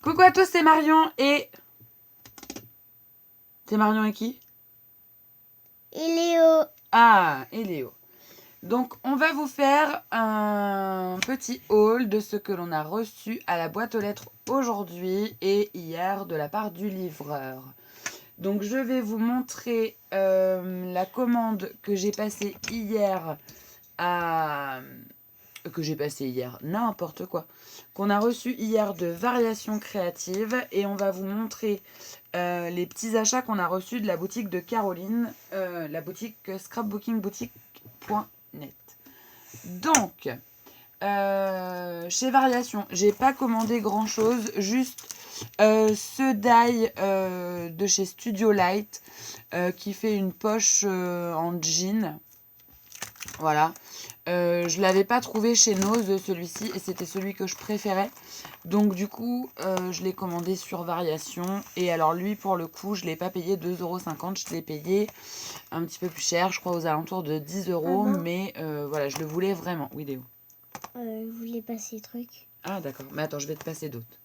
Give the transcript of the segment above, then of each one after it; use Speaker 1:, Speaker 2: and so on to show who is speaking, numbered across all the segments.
Speaker 1: Coucou à tous, c'est Marion et... C'est Marion et qui?
Speaker 2: Et Léo.
Speaker 1: Ah, et Léo. Donc, on va vous faire un petit haul de ce que l'on a reçu à la boîte aux lettres aujourd'hui et hier de la part du livreur. Donc, je vais vous montrer la commande que j'ai passée hier à... n'importe quoi, qu'on a reçu hier de Variations Créatives, et on va vous montrer les petits achats qu'on a reçus de la boutique de Caroline, la boutique scrapbookingboutique.net. Donc, chez Variations, j'ai pas commandé grand chose, juste ce die de chez Studio Light qui fait une poche en jean. Voilà. Je l'avais pas trouvé chez Nose celui-ci et c'était celui que je préférais. Donc du coup, je l'ai commandé sur Variation. Et alors lui, pour le coup, je l'ai pas payé 2,50 €. Je l'ai payé un petit peu plus cher, je crois aux alentours de 10 €. Mais voilà, je le voulais vraiment. Oui, Léo.
Speaker 2: Je voulais passer le truc.
Speaker 1: Ah d'accord, mais attends, je vais te passer d'autres.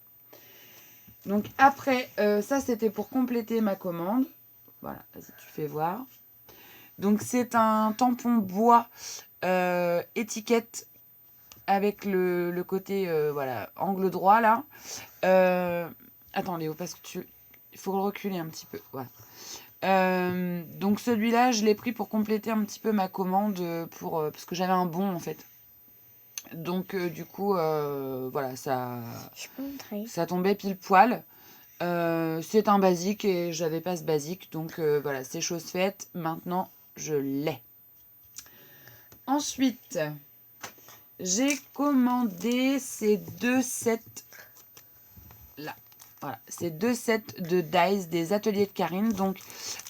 Speaker 1: Donc après, ça c'était pour compléter ma commande. Voilà, vas-y, tu fais voir. Donc c'est un tampon bois étiquette avec le côté voilà, angle droit là. Attends Léo, parce que il faut le reculer un petit peu. Voilà. Donc celui-là, je l'ai pris pour compléter un petit peu ma commande parce que j'avais un bon en fait. Donc du coup, voilà, ça tombait pile poil. C'est un basique et j'avais pas ce basique, donc voilà, c'est chose faite. Maintenant, je l'ai. Ensuite, j'ai commandé ces deux sets là. Voilà, ces deux sets de dies des ateliers de Karine. Donc,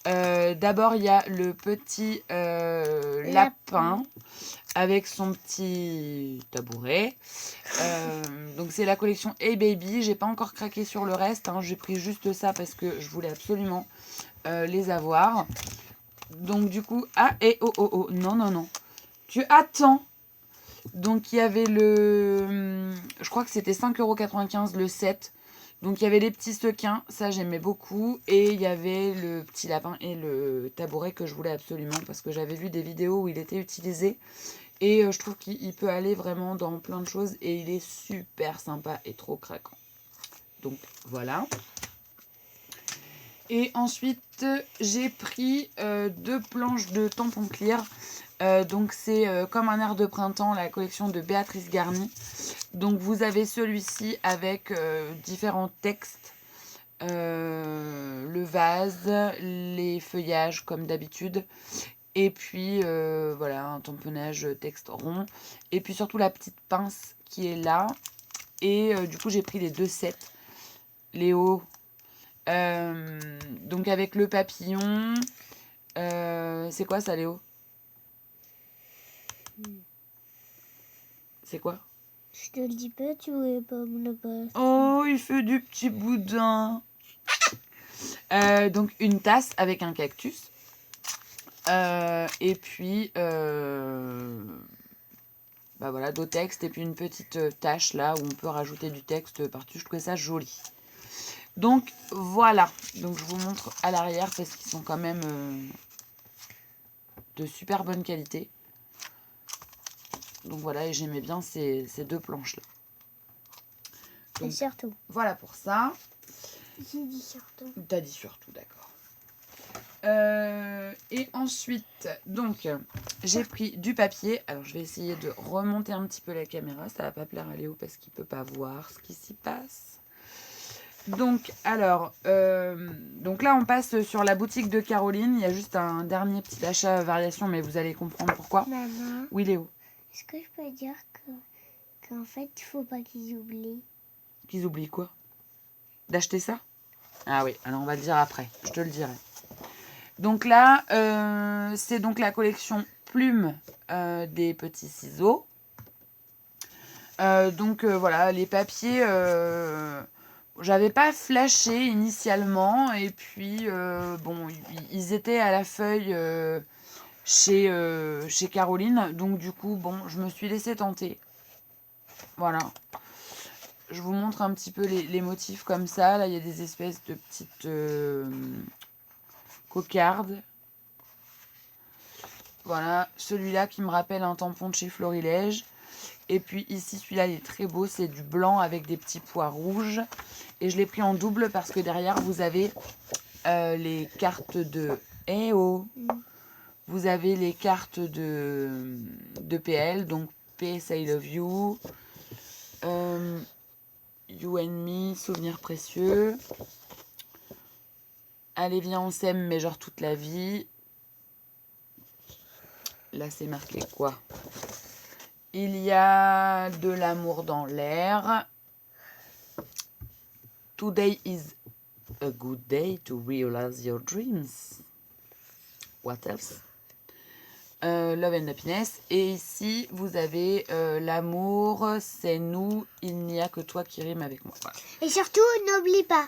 Speaker 1: d'abord, il y a le petit lapin avec son petit tabouret. Donc, c'est la collection Hey Baby. J'ai pas encore craqué sur le reste. Hein. J'ai pris juste ça parce que je voulais absolument les avoir. Donc, du coup, oh, non, non, non. Tu attends. Donc, il y avait je crois que c'était 5,95 € le set. Donc, il y avait les petits sequins, ça j'aimais beaucoup. Et il y avait le petit lapin et le tabouret que je voulais absolument parce que j'avais vu des vidéos où il était utilisé. Et je trouve qu'il peut aller vraiment dans plein de choses. Et il est super sympa et trop craquant. Donc, voilà. Et ensuite, j'ai pris deux planches de tampons clear. Donc c'est comme un air de printemps, la collection de Béatrice Garny. Donc vous avez celui-ci avec différents textes, le vase, les feuillages comme d'habitude, et puis voilà, un tamponnage texte rond, et puis surtout la petite pince qui est là. Et du coup j'ai pris les deux sets, Léo. Donc avec le papillon, c'est quoi ça Léo? C'est quoi?
Speaker 2: Je te le dis pas, tu voulais pas me le passer.
Speaker 1: Oh, il fait du petit boudin. Donc une tasse avec un cactus. Et puis, bah voilà, d'autres textes. Et puis une petite tâche là où on peut rajouter du texte par-dessus. Je trouvais ça joli. Donc voilà. Donc je vous montre à l'arrière parce qu'ils sont quand même de super bonne qualité. Donc voilà, et j'aimais bien ces deux planches là.
Speaker 2: Donc, et surtout.
Speaker 1: Voilà pour ça.
Speaker 2: J'ai dit surtout.
Speaker 1: T'as dit surtout, d'accord. Et ensuite, donc, j'ai pris du papier. Alors, je vais essayer de remonter un petit peu la caméra. Ça va pas plaire à Léo parce qu'il peut pas voir ce qui s'y passe. Donc, alors, donc là, on passe sur la boutique de Caroline. Il y a juste un dernier petit achat variation, mais vous allez comprendre pourquoi.
Speaker 2: Maman.
Speaker 1: Oui, Léo.
Speaker 2: Est-ce que je peux dire qu'en fait, il faut pas qu'ils oublient.
Speaker 1: Qu'ils oublient quoi? D'acheter ça? Ah oui, alors on va le dire après. Je te le dirai. Donc là, c'est donc la collection Plume des petits ciseaux. Donc voilà, les papiers, j'avais pas flashé initialement. Et puis, bon, ils étaient à la feuille chez Caroline. Donc du coup, bon, je me suis laissée tenter. Voilà. je vous montre un petit peu les motifs comme ça. Là, il y a des espèces de petites cocardes. Voilà, celui-là qui me rappelle un tampon de chez Florilège. Et puis ici, celui-là, il est très beau. C'est du blanc avec des petits pois rouges. Et je l'ai pris en double parce que derrière, vous avez les cartes de... Eh oh! Vous avez les cartes de PL. Donc, PS I Love You. You and Me, Souvenirs précieux. Allez, viens, on s'aime, mais genre toute la vie. Là, c'est marqué quoi? Il y a de l'amour dans l'air. Today is a good day to realize your dreams. What else? Love and Happiness. Et ici, vous avez l'amour, c'est nous, il n'y a que toi qui rime avec moi. Voilà.
Speaker 2: Et surtout, n'oublie pas.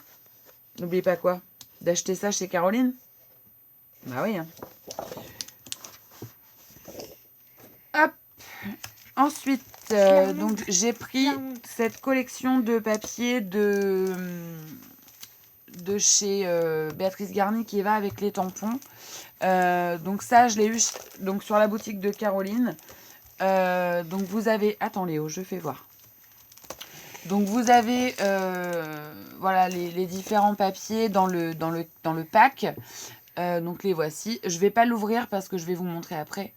Speaker 1: N'oublie pas quoi? D'acheter ça chez Caroline? Bah oui. Hein. Hop. Ensuite, donc j'ai pris cette collection de papier de chez Béatrice Garny qui va avec les tampons. Donc ça, je l'ai eu donc sur la boutique de Caroline. Donc vous avez... Attends Léo, je fais voir. Donc vous avez voilà, les différents papiers dans le pack. Donc les voici. Je ne vais pas l'ouvrir parce que je vais vous montrer après.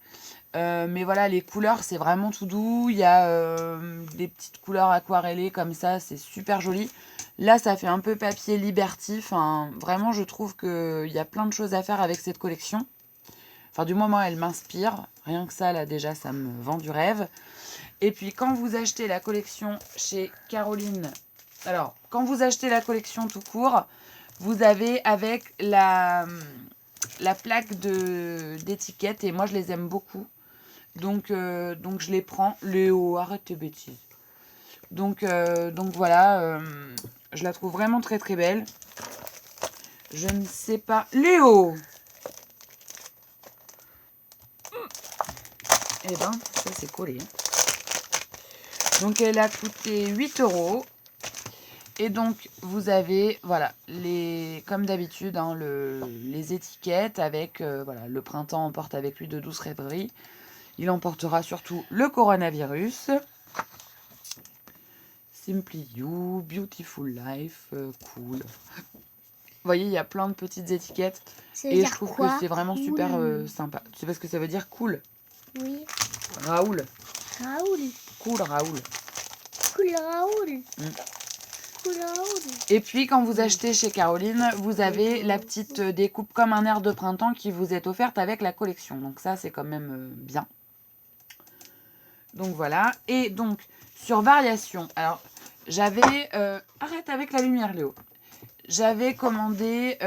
Speaker 1: Mais voilà, les couleurs, c'est vraiment tout doux. Il y a des petites couleurs aquarellées comme ça, c'est super joli. Là, ça fait un peu papier Liberty. Enfin, vraiment, je trouve qu'il y a plein de choses à faire avec cette collection. Enfin, du moment, elle m'inspire. Rien que ça, là, déjà, ça me vend du rêve. Et puis, quand vous achetez la collection chez Caroline... Alors, quand vous achetez la collection tout court, vous avez avec la plaque d'étiquette. Et moi, je les aime beaucoup. Donc je les prends. Léo, arrête tes bêtises. Donc voilà, je la trouve vraiment très très belle. Je ne sais pas... Léo! Eh ben, ça c'est collé. Donc elle a coûté 8 €. Et donc vous avez, voilà, comme d'habitude, hein, les étiquettes avec, voilà, le printemps emporte avec lui de douces rêveries. Il emportera surtout le coronavirus. Simply You, Beautiful Life, Cool. Vous voyez, il y a plein de petites étiquettes. Et je trouve que c'est vraiment cool. Super sympa. Tu sais pas ce que ça veut dire, cool?
Speaker 2: Oui.
Speaker 1: Raoul.
Speaker 2: Raoul.
Speaker 1: Cool Raoul.
Speaker 2: Cool Raoul. Cool Raoul.
Speaker 1: Et puis, quand vous achetez chez Caroline, vous avez la petite découpe comme un air de printemps qui vous est offerte avec la collection. Donc ça, c'est quand même bien. Donc voilà. Et donc, sur variation. Alors, j'avais... arrête avec la lumière, Léo. J'avais commandé...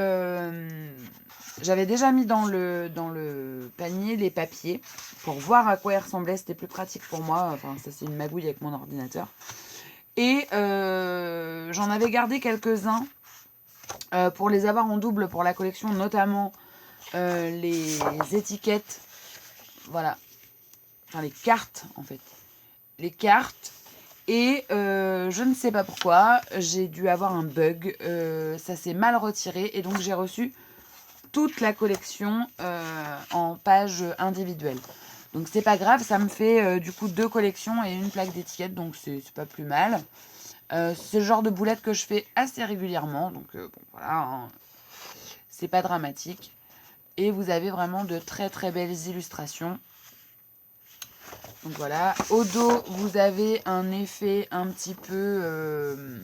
Speaker 1: j'avais déjà mis dans le panier les papiers pour voir à quoi ils ressemblaient. C'était plus pratique pour moi. Enfin, ça, c'est une magouille avec mon ordinateur. Et j'en avais gardé quelques-uns pour les avoir en double pour la collection, notamment les étiquettes. Voilà. Enfin, les cartes, en fait. Les cartes. Et je ne sais pas pourquoi, j'ai dû avoir un bug. Ça s'est mal retiré. Et donc, j'ai reçu toute la collection en page individuelle. Donc, c'est pas grave. Ça me fait du coup 2 collections et une plaque d'étiquette. Donc, c'est pas plus mal. C'est le genre de boulette que je fais assez régulièrement. Donc, bon, voilà. Hein. C'est pas dramatique. Et vous avez vraiment de très très belles illustrations. Donc voilà, au dos, vous avez un effet un petit peu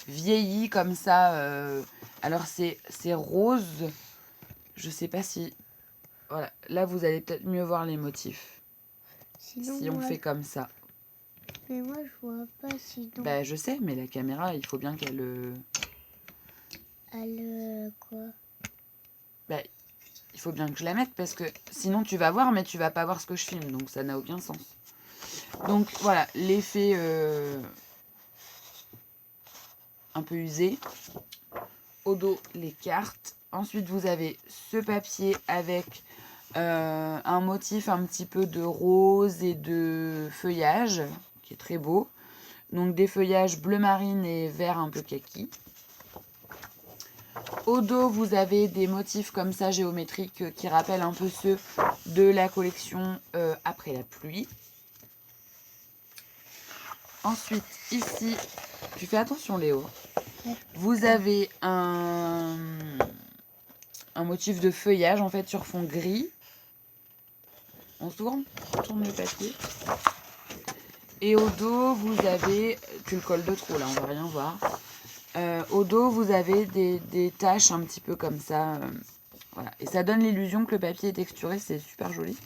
Speaker 1: vieilli comme ça. Alors c'est rose. Je sais pas si... Voilà, là vous allez peut-être mieux voir les motifs. Sinon, si on fait comme ça.
Speaker 2: Mais moi je vois pas sinon.
Speaker 1: Bah je sais, mais la caméra, il faut bien qu'elle...
Speaker 2: quoi?
Speaker 1: Bah, il faut bien que je la mette parce que sinon tu vas voir, mais tu vas pas voir ce que je filme. Donc ça n'a aucun sens. Donc voilà, l'effet un peu usé. Au dos, les cartes. Ensuite, vous avez ce papier avec un motif un petit peu de rose et de feuillage qui est très beau. Donc des feuillages bleu marine et vert un peu kaki. Au dos, vous avez des motifs comme ça géométriques qui rappellent un peu ceux de la collection Après la pluie. Ensuite, ici, tu fais attention Léo, vous avez un motif de feuillage en fait sur fond gris. On tourne le papier. Et au dos, vous avez, tu le colles de trop là, on va rien voir. Au dos, vous avez des taches un petit peu comme ça. Voilà. Et ça donne l'illusion que le papier est texturé, c'est super joli.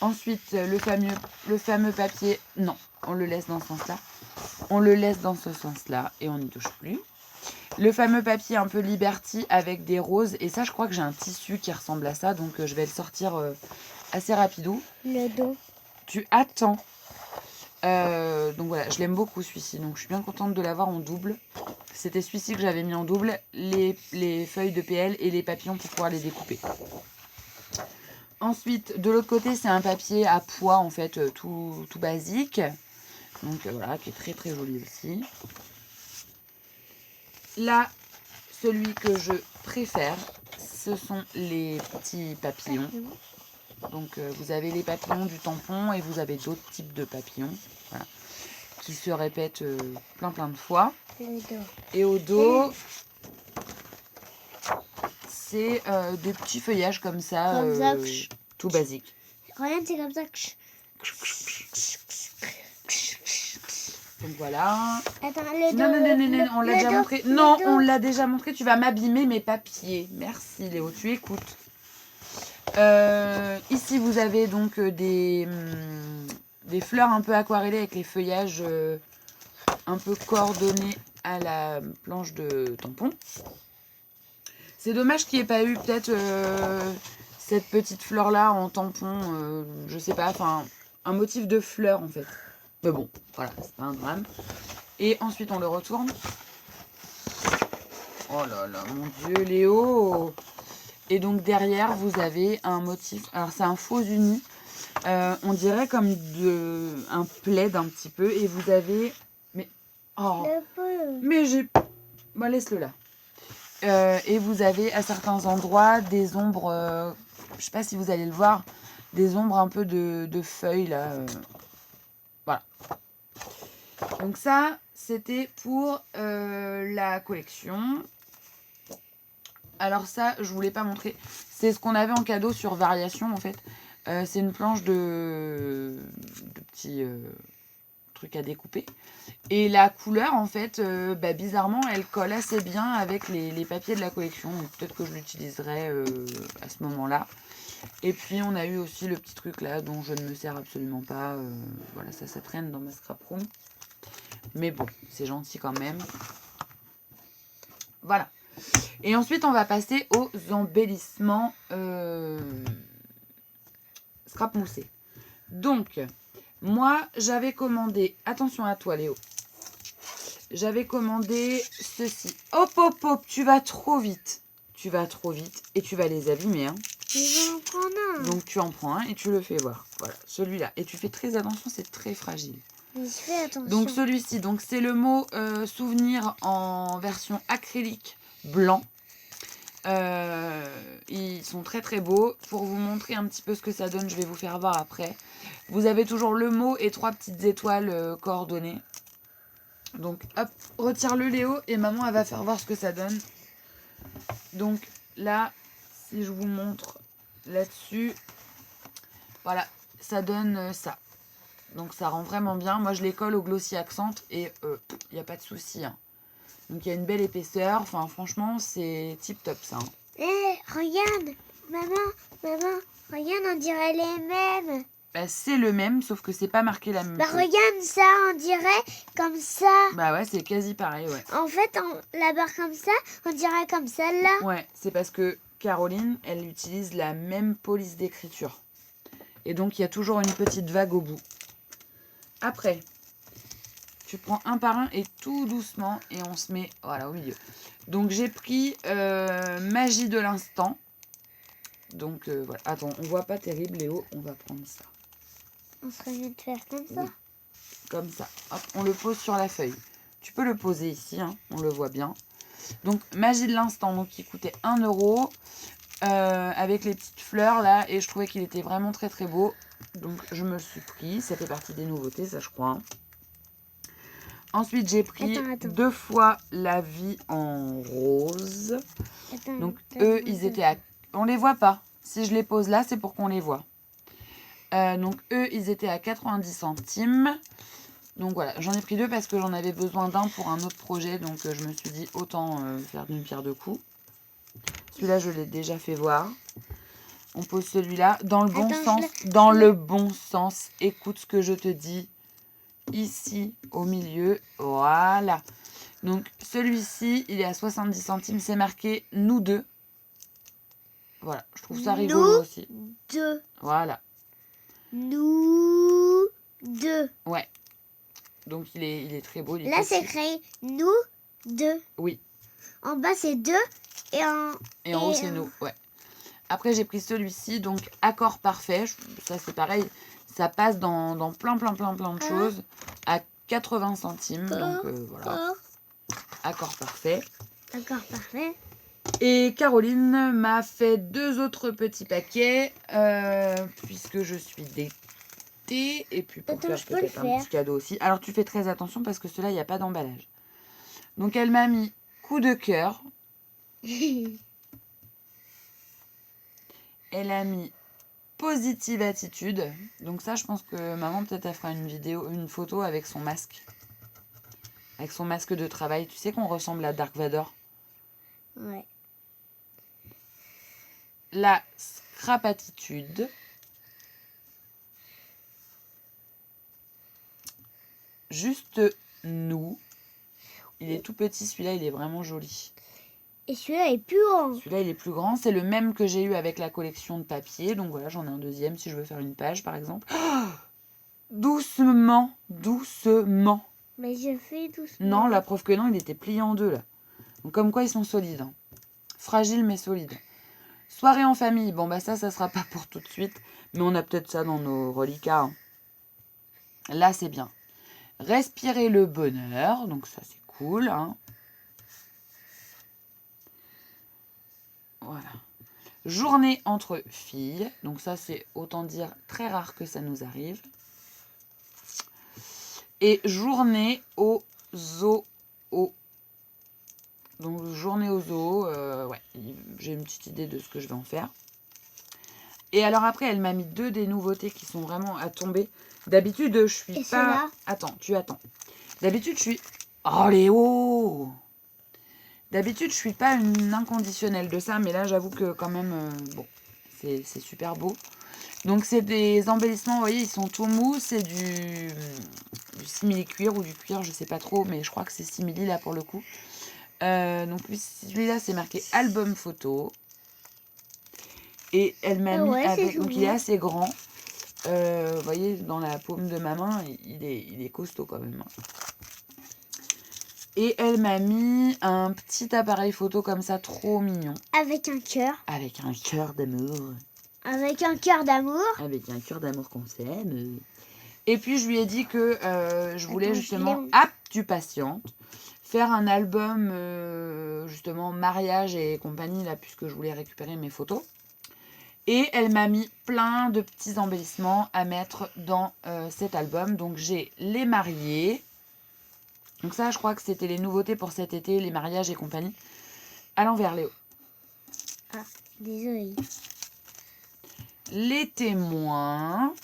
Speaker 1: Ensuite, le fameux papier, non, on le laisse dans ce sens-là. On le laisse dans ce sens-là et on n'y touche plus. Le fameux papier un peu Liberty avec des roses. Et ça, je crois que j'ai un tissu qui ressemble à ça, donc je vais le sortir assez rapidou.
Speaker 2: Le dos.
Speaker 1: Tu attends. Donc voilà, je l'aime beaucoup celui-ci, donc je suis bien contente de l'avoir en double. C'était celui-ci que j'avais mis en double, les feuilles de PL et les papillons pour pouvoir les découper. Ensuite, de l'autre côté, c'est un papier à pois, en fait, tout basique. Donc voilà, qui est très très joli aussi. Là, celui que je préfère, ce sont les petits papillons. Donc vous avez les papillons du tampon et vous avez d'autres types de papillons. Voilà, qui se répètent plein de fois. Et au dos, c'est des petits feuillages comme ça, tout basique.
Speaker 2: Regarde, c'est comme ça.
Speaker 1: Donc voilà.
Speaker 2: Attends, le dos.
Speaker 1: Non, on l'a déjà montré. Non, on l'a déjà montré. Tu vas m'abîmer mes papiers. Merci Léo, tu écoutes. Ici, vous avez donc des fleurs un peu aquarellées avec les feuillages un peu coordonnés à la planche de tampon. C'est dommage qu'il n'y ait pas eu peut-être cette petite fleur-là en tampon, je sais pas, enfin, un motif de fleur en fait. Mais bon, voilà, c'est pas un drame. Et ensuite, on le retourne. Oh là là, mon Dieu, Léo! Et donc derrière, vous avez un motif. Alors c'est un faux uni. On dirait comme un plaid un petit peu. Et vous avez. Mais. Oh! Mais j'ai. Bon, laisse-le là. Et vous avez à certains endroits des ombres. Je sais pas si vous allez le voir. Des ombres un peu de feuilles là. Voilà. Donc ça, c'était pour la collection. Alors ça, je voulais pas montrer. C'est ce qu'on avait en cadeau sur Variation, en fait. C'est une planche de petits trucs à découper. Et la couleur, en fait, bizarrement, elle colle assez bien avec les papiers de la collection. Donc peut-être que je l'utiliserai à ce moment-là. Et puis, on a eu aussi le petit truc là, dont je ne me sers absolument pas. Voilà, ça traîne dans ma scrap room. Mais bon, c'est gentil quand même. Voilà. Et ensuite, on va passer aux embellissements scrap moussé. Donc, moi, j'avais commandé... Attention à toi, Léo. J'avais commandé ceci. Hop, hop, hop, tu vas trop vite. Tu vas trop vite et tu vas les abîmer. Hein.
Speaker 2: Je vais en prendre un.
Speaker 1: Donc, tu en prends un et tu le fais voir. Voilà, celui-là. Et tu fais très attention, c'est très fragile.
Speaker 2: Mais je fais attention.
Speaker 1: Donc, celui-ci, donc c'est le mot souvenir en version acrylique blanc. Ils sont très très beaux. Pour vous montrer un petit peu ce que ça donne, je vais vous faire voir après. Vous avez toujours le mot et 3 petites étoiles coordonnées. Donc hop, retire-le Léo et maman elle va faire voir ce que ça donne. Donc là, si je vous montre là-dessus, voilà, ça donne ça. Donc ça rend vraiment bien. Moi je les colle au Glossy Accent et il n'y a pas de souci. Hein. Donc il y a une belle épaisseur. Enfin franchement c'est tip top ça. Hein.
Speaker 2: Regarde, maman, regarde, on dirait les mêmes.
Speaker 1: Bah, c'est le même, sauf que c'est pas marqué la même chose.
Speaker 2: Regarde ça, on dirait comme ça.
Speaker 1: Bah ouais, c'est quasi pareil, ouais.
Speaker 2: En fait, la barre comme ça, on dirait comme celle-là.
Speaker 1: Ouais, c'est parce que Caroline, elle utilise la même police d'écriture. Et donc, il y a toujours une petite vague au bout. Après, tu prends un par un et tout doucement, et on se met, voilà, au milieu. Donc, j'ai pris Magie de l'instant. Donc, voilà. Attends, on voit pas terrible, Léo. On va prendre ça.
Speaker 2: On serait mieux de faire comme ça.
Speaker 1: comme ça. Hop, on le pose sur la feuille. Tu peux le poser ici, hein, on le voit bien. Donc, Magie de l'instant, donc il coûtait 1 € avec les petites fleurs là. Et je trouvais qu'il était vraiment très très beau. Donc, je me le suis pris. Ça fait partie des nouveautés, ça je crois. Ensuite, j'ai pris
Speaker 2: Attends.
Speaker 1: 2 fois la vie en rose. Donc, eux, ils étaient à... On les voit pas. Si je les pose là, c'est pour qu'on les voit. Donc, eux, ils étaient à 90 centimes. Donc, voilà. J'en ai pris 2 parce que j'en avais besoin d'un pour un autre projet. Donc, je me suis dit, autant faire d'une pierre deux coups. Celui-là, je l'ai déjà fait voir. On pose celui-là dans le bon sens. Dans le bon sens. Écoute ce que je te dis. Ici, au milieu. Voilà. Donc, celui-ci, il est à 70 centimes. C'est marqué « Nous deux ». Voilà. Je trouve ça rigolo aussi.
Speaker 2: Deux.
Speaker 1: Voilà.
Speaker 2: Nous deux.
Speaker 1: Ouais. Donc, il est très beau.
Speaker 2: Là, c'est écrit « Nous deux ».
Speaker 1: Oui.
Speaker 2: En bas, c'est « deux ». Et
Speaker 1: en haut, c'est « nous ». Ouais. Après, j'ai pris celui-ci. Donc, accord parfait. Ça, c'est pareil. Ça passe dans plein de choses. À 80 centimes. Donc, voilà. Accord parfait.
Speaker 2: Accord parfait.
Speaker 1: Et Caroline m'a fait 2 autres petits paquets. Puisque je suis d'été. Et puis, pour faire peut-être un petit cadeau aussi. Alors, tu fais très attention parce que ceux-là, il n'y a pas d'emballage. Donc, elle m'a mis coup de cœur. Elle a mis positive attitude. Donc ça, je pense que maman, peut-être, elle fera une photo avec son masque. Avec son masque de travail. Tu sais qu'on ressemble à Dark Vador.
Speaker 2: Ouais.
Speaker 1: La scrap attitude. Juste nous. Il est tout petit, celui-là, il est vraiment joli.
Speaker 2: Et celui-là est plus grand.
Speaker 1: Celui-là, il est plus grand. C'est le même que j'ai eu avec la collection de papier. Donc voilà, j'en ai un deuxième si je veux faire une page, par exemple. Oh, doucement.
Speaker 2: Mais je fais doucement.
Speaker 1: Non, la preuve que non, il était plié en 2, là. Donc comme quoi, ils sont solides. Hein. Fragiles, mais solides. Soirée en famille. Bon, bah ça sera pas pour tout de suite. Mais on a peut-être ça dans nos reliquats. Hein. Là, c'est bien. Respirer le bonheur. Donc ça, c'est cool. Hein. Voilà. Journée entre filles. Donc ça, c'est autant dire très rare que ça nous arrive. Et journée au zoo. Donc journée au zoo. Ouais, j'ai une petite idée de ce que je vais en faire. Et alors après, elle m'a mis 2 des nouveautés qui sont vraiment à tomber. D'habitude, je suis pas... Attends, tu attends. D'habitude, je suis... Oh, Léo! D'habitude, je suis pas une inconditionnelle de ça, mais là, j'avoue que quand même, bon, c'est super beau. Donc, c'est des embellissements, vous voyez, ils sont tout mous. C'est du simili-cuir ou du cuir, je sais pas trop, mais je crois que c'est simili là pour le coup. Donc, celui-là, c'est marqué album photo. Et elle m'a mis avec... Donc, il est assez grand. Vous voyez, dans la paume de ma main, il est costaud quand même. Et elle m'a mis un petit appareil photo comme ça, trop mignon.
Speaker 2: Avec un cœur.
Speaker 1: Avec un cœur d'amour.
Speaker 2: Avec un cœur d'amour.
Speaker 1: Avec un cœur d'amour qu'on s'aime. Et puis, je lui ai dit que je voulais justement, tu patientes, faire un album, justement, mariage et compagnie, là, puisque je voulais récupérer mes photos. Et elle m'a mis plein de petits embellissements à mettre dans cet album. Donc, j'ai les mariés. Donc ça, je crois que c'était les nouveautés pour cet été, les mariages et compagnie. À l'envers, Léo.
Speaker 2: Ah, désolé.
Speaker 1: Les témoins.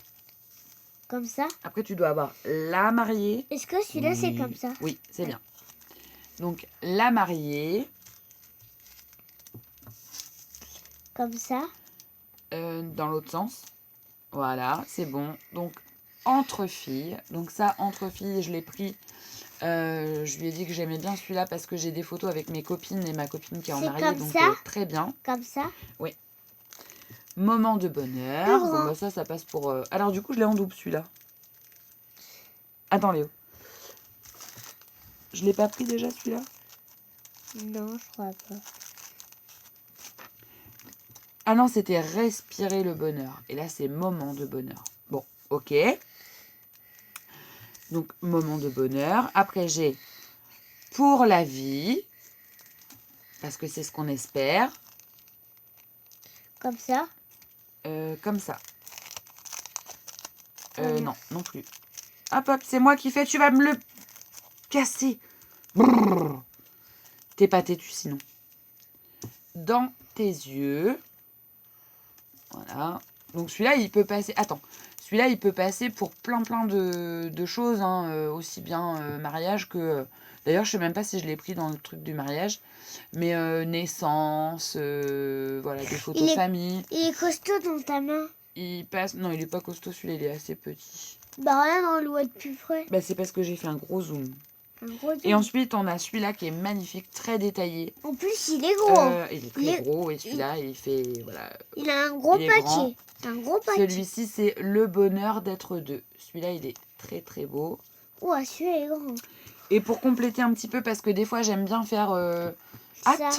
Speaker 2: Comme ça.
Speaker 1: Après, tu dois avoir la mariée.
Speaker 2: Est-ce que celui-là, c'est comme ça?
Speaker 1: Oui, c'est bien. Donc, la mariée.
Speaker 2: Comme ça.
Speaker 1: Dans l'autre sens. Voilà, c'est bon. Donc, entre filles. Donc ça, entre filles, je l'ai pris... je lui ai dit que j'aimais bien celui-là parce que j'ai des photos avec mes copines et ma copine qui est en mariée, donc très bien.
Speaker 2: Comme ça.
Speaker 1: Oui. Moment de bonheur. Bon, bah ça passe pour... Alors du coup, je l'ai en double celui-là. Attends Léo. Je l'ai pas pris déjà celui-là?
Speaker 2: Non, je crois pas.
Speaker 1: Ah non, c'était respirer le bonheur. Et là, c'est moment de bonheur. Bon, ok. Donc, moment de bonheur. Après, j'ai pour la vie, parce que c'est ce qu'on espère.
Speaker 2: Comme ça.
Speaker 1: Comme ça.
Speaker 2: Voilà.
Speaker 1: Non, non plus. Hop, hop, c'est moi qui fais. Tu vas me le casser. Brrr. T'es pas têtu sinon. Dans tes yeux. Voilà. Donc celui-là, il peut passer... Attends. Celui-là, il peut passer pour plein de choses. Hein, aussi bien mariage que... D'ailleurs, je sais même pas si je l'ai pris dans le truc du mariage. Mais naissance, voilà, des photos de famille.
Speaker 2: Il est costaud dans ta main.
Speaker 1: Il passe... Non, il est pas costaud, celui-là, il est assez petit.
Speaker 2: Bah rien, on le voit de plus près.
Speaker 1: Bah, c'est parce que j'ai fait un gros zoom.
Speaker 2: Un gros
Speaker 1: Et ensuite, on a celui-là qui est magnifique, très détaillé.
Speaker 2: En plus, il est gros.
Speaker 1: Il est très gros et celui-là, il fait... Voilà,
Speaker 2: il a un gros paquet.
Speaker 1: Grand.
Speaker 2: Un gros paquet.
Speaker 1: Celui-ci, c'est le bonheur d'être deux. Celui-là, il est très très beau.
Speaker 2: Ouais, celui-là est grand.
Speaker 1: Et pour compléter un petit peu, parce que des fois, j'aime bien faire...
Speaker 2: Ça,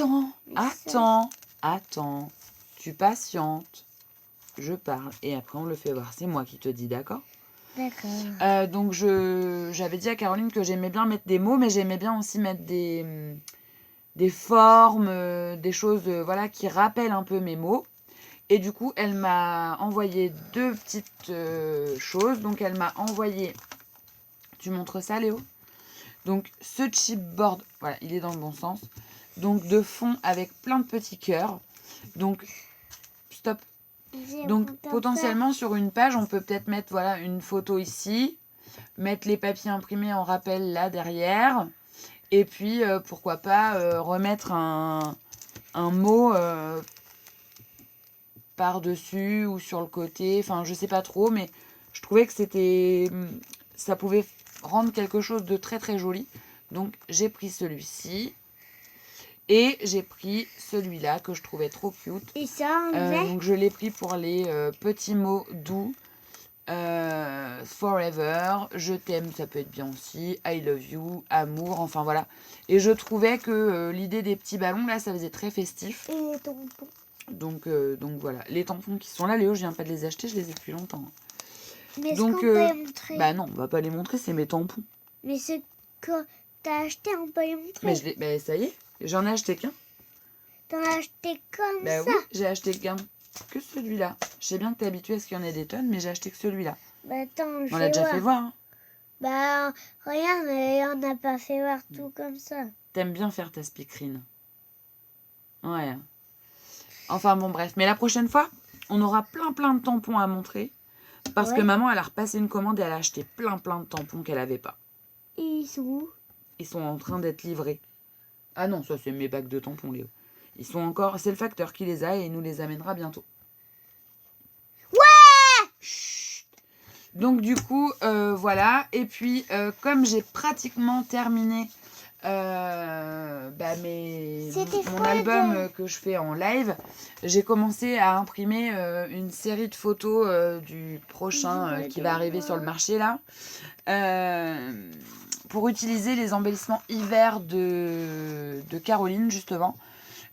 Speaker 1: Attends. Tu patientes. Je parle. Et après, on le fait voir. C'est moi qui te dis, d'accord ?
Speaker 2: D'accord.
Speaker 1: Donc, j'avais dit à Caroline que j'aimais bien mettre des mots, mais j'aimais bien aussi mettre des formes, des choses voilà, qui rappellent un peu mes mots. Et du coup, elle m'a envoyé 2 petites choses. Donc, elle m'a envoyé... Tu montres ça, Léo ? Donc, ce chipboard, voilà, il est dans le bon sens. Donc, de fond avec plein de petits cœurs. Donc, stop. Donc, potentiellement, sur une page, on peut peut-être mettre voilà, une photo ici. Mettre les papiers imprimés en rappel là, derrière. Et puis, pourquoi pas remettre un mot... par-dessus ou sur le côté, enfin je sais pas trop, mais je trouvais que ça pouvait rendre quelque chose de très très joli. Donc j'ai pris celui-ci et j'ai pris celui-là que je trouvais trop cute.
Speaker 2: Et ça,
Speaker 1: donc je l'ai pris pour les petits mots doux. Forever, je t'aime, ça peut être bien aussi, I love you, amour, enfin voilà. Et je trouvais que l'idée des petits ballons là, ça faisait très festif.
Speaker 2: Et les tampons.
Speaker 1: Donc voilà, les tampons qui sont là, Léo, je viens pas de les acheter, je les ai depuis longtemps.
Speaker 2: Mais est-ce qu'on peut les montrer ?
Speaker 1: Bah non, on va pas les montrer, c'est mes tampons.
Speaker 2: Mais ce que t'as acheté, on peut les montrer.
Speaker 1: Mais ça y est, j'en ai acheté qu'un.
Speaker 2: T'en as acheté comme ça ?
Speaker 1: Oui, j'ai acheté qu'un. Que celui-là. Je sais bien que t'es habitué à ce qu'il y en ait des tonnes, mais j'ai acheté que celui-là.
Speaker 2: Bah attends,
Speaker 1: on l'a déjà fait voir. Hein.
Speaker 2: Bah regarde, on n'a pas fait voir tout comme ça.
Speaker 1: T'aimes bien faire ta speakerine. Ouais. Enfin bon, bref. Mais la prochaine fois, on aura plein de tampons à montrer. Parce que maman, elle a repassé une commande et elle a acheté plein de tampons qu'elle avait pas.
Speaker 2: Et ils sont où ?
Speaker 1: Ils sont en train d'être livrés. Ah non, ça c'est mes bacs de tampons, Léo. Ils sont encore... C'est le facteur qui les a et il nous les amènera bientôt.
Speaker 2: Ouais !
Speaker 1: Chut. Donc du coup, voilà. Et puis, comme j'ai pratiquement terminé... mon album que je fais en live, j'ai commencé à imprimer une série de photos du prochain qui va arriver sur le marché là, pour utiliser les embellissements hiver de Caroline justement.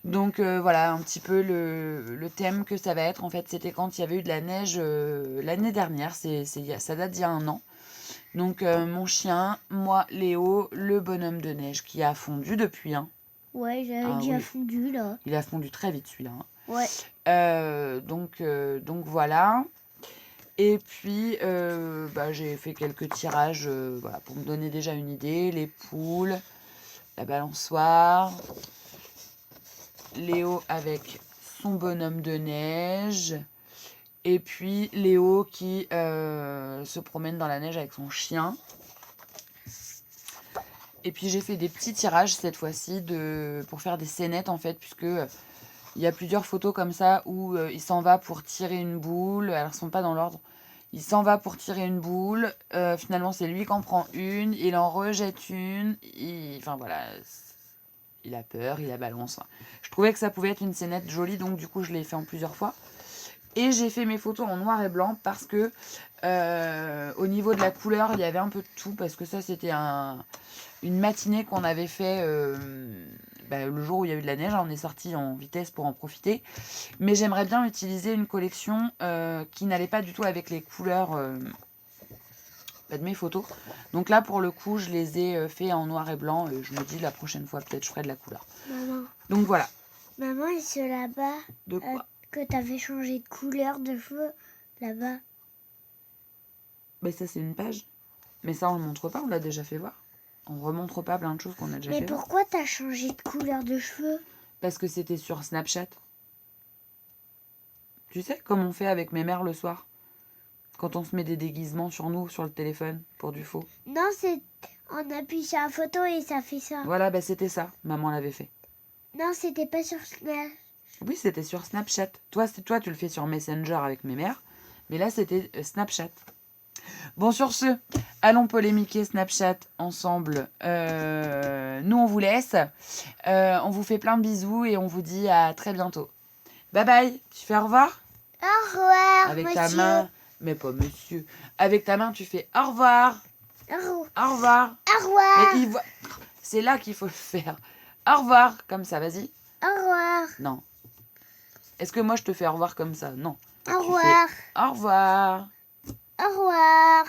Speaker 1: Donc voilà un petit peu le thème que ça va être. En fait, c'était quand il y avait eu de la neige l'année dernière, ça date d'il y a 1 an. Donc mon chien, moi, Léo, le bonhomme de neige qui a fondu depuis. Hein.
Speaker 2: Ouais, j'avais déjà fondu là.
Speaker 1: Il a fondu très vite celui-là. Hein.
Speaker 2: Ouais.
Speaker 1: Donc voilà. Et puis j'ai fait quelques tirages voilà, pour me donner déjà une idée. Les poules, la balançoire, Léo avec son bonhomme de neige. Et puis Léo qui se promène dans la neige avec son chien. Et puis j'ai fait des petits tirages cette fois-ci pour faire des scénettes en fait, puisque il y a plusieurs photos comme ça où il s'en va pour tirer une boule. Alors elles ne sont pas dans l'ordre. Il s'en va pour tirer une boule. Finalement c'est lui qui en prend une. Il en rejette une. Enfin voilà. Il a peur, il la balance. Je trouvais que ça pouvait être une scénette jolie, donc du coup je l'ai fait en plusieurs fois. Et j'ai fait mes photos en noir et blanc parce que au niveau de la couleur, il y avait un peu de tout. Parce que ça, c'était une matinée qu'on avait fait le jour où il y a eu de la neige. On est sorti en vitesse pour en profiter. Mais j'aimerais bien utiliser une collection qui n'allait pas du tout avec les couleurs pas de mes photos. Donc là, pour le coup, je les ai fait en noir et blanc. Et je me dis, la prochaine fois, peut-être, je ferai de la couleur.
Speaker 2: Maman.
Speaker 1: Donc voilà.
Speaker 2: Maman, et ce là-bas,
Speaker 1: De quoi
Speaker 2: que t'avais changé de couleur de cheveux, là-bas.
Speaker 1: Ben ça, c'est une page. Mais ça, on le montre pas, on l'a déjà fait voir. On remontre pas plein de choses qu'on a déjà
Speaker 2: Mais
Speaker 1: fait voir.
Speaker 2: pourquoi t'as changé de couleur de cheveux?
Speaker 1: Parce que c'était sur Snapchat. Tu sais, comme on fait avec mes mères le soir. Quand on se met des déguisements sur nous, sur le téléphone, pour du faux.
Speaker 2: Non, c'est... On appuie sur la photo et ça fait ça.
Speaker 1: Voilà, ben c'était ça. Maman l'avait fait.
Speaker 2: Non, c'était pas sur Snap.
Speaker 1: Oui, c'était sur Snapchat. Toi, tu le fais sur Messenger avec mes mères. Mais là, c'était Snapchat. Bon, sur ce, allons polémiquer Snapchat ensemble. Nous, on vous laisse. On vous fait plein de bisous et on vous dit à très bientôt. Bye bye. Tu fais au revoir?
Speaker 2: Au revoir,
Speaker 1: Avec
Speaker 2: monsieur.
Speaker 1: ta main. Mais pas monsieur. Avec ta main, tu fais au revoir. Au revoir.
Speaker 2: Au revoir.
Speaker 1: Mais c'est là qu'il faut le faire. Au revoir. Comme ça, vas-y.
Speaker 2: Au revoir.
Speaker 1: Non. Est-ce que moi, je te fais au revoir comme ça? Non.
Speaker 2: Au revoir.
Speaker 1: Au revoir.
Speaker 2: Au revoir.